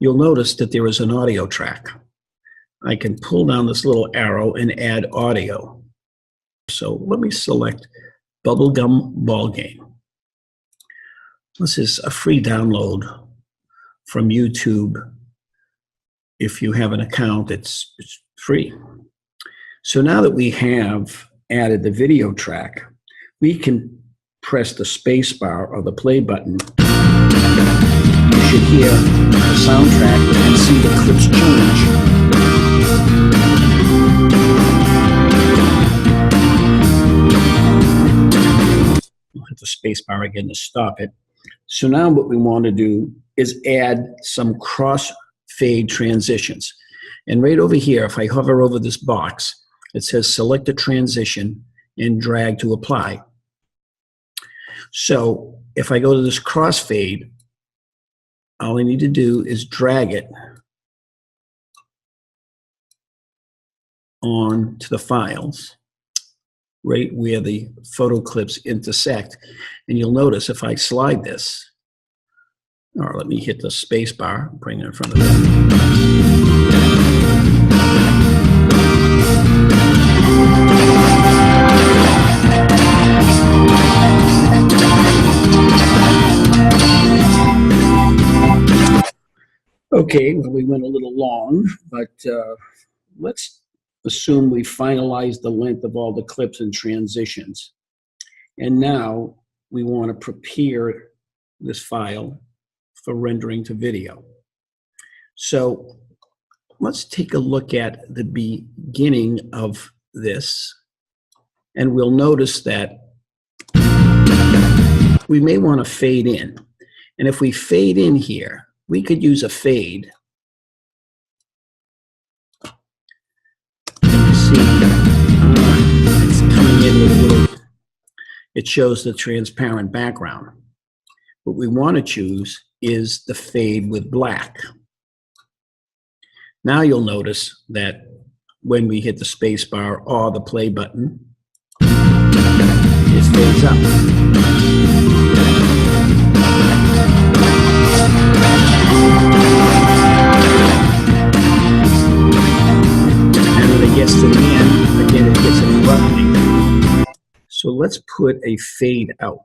you'll notice that there is an audio track. I can pull down this little arrow and add audio. So let me select Bubblegum Ball Game. This is a free download from YouTube. If you have an account, it's free. So now that we have added the video track, we can press the space bar or the play button. You should hear the soundtrack and see the clips change. I'll hit the space bar again to stop it. So now what we want to do is add some cross-fade transitions. And right over here, if I hover over this box, it says select a transition and drag to apply. So if I go to this crossfade, all I need to do is drag it on to the files, right where the photo clips intersect. And you'll notice if I slide this, or let me hit the space bar, bring it in front of that. Okay, well, we went a little long, but let's assume we finalized the length of all the clips and transitions. And now we want to prepare this file for rendering to video. So let's take a look at the beginning of this, and we'll notice that we may want to fade in. And if we fade in here, we could use a fade. You see, it's coming in with a little, it shows the transparent background. What we want to choose is the fade with black. Now you'll notice that when we hit the space bar or the play button, it fades up. Gets to the end, again it gets interrupting. So let's put a fade out.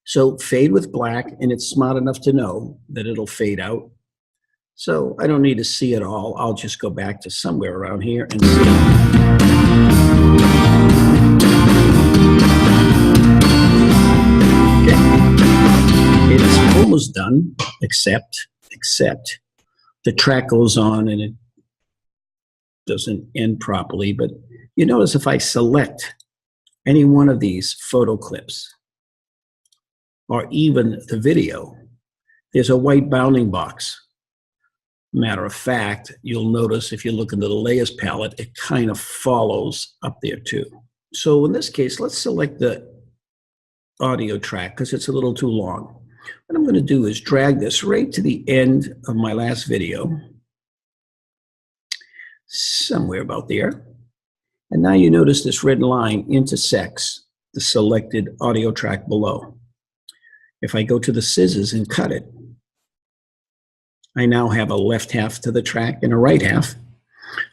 So fade with black, and it's smart enough to know that it'll fade out. So I don't need to see it all. I'll just go back to somewhere around here and see. Okay. It's almost done, except the track goes on and it doesn't end properly. But you notice if I select any one of these photo clips or even the video, there's a white bounding box. Matter of fact, you'll notice if you look into the layers palette, it kind of follows up there too. So in this case, let's select the audio track because it's a little too long. What I'm going to do is drag this right to the end of my last video, somewhere about there. And now you notice this red line intersects the selected audio track below. If I go to the scissors and cut it, I now have a left half to the track and a right half.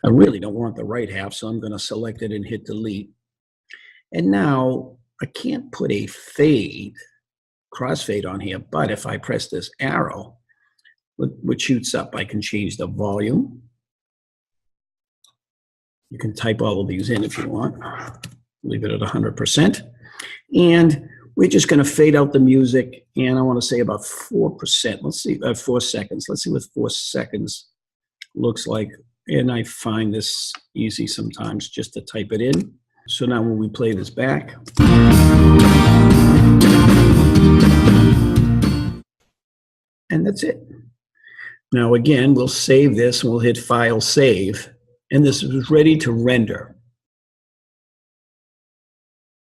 I really don't want the right half, so I'm going to select it and hit delete. And now I can't put a fade, crossfade on here, but if I press this arrow, which shoots up, I can change the volume. You can type all of these in if you want. Leave it at 100%. And we're just going to fade out the music, and I want to say about 4%. Let's see, 4 seconds. Let's see what 4 seconds looks like. And I find this easy sometimes just to type it in. So now when we play this back, and that's it. Now again, we'll save this and we'll hit File, Save, and this is ready to render.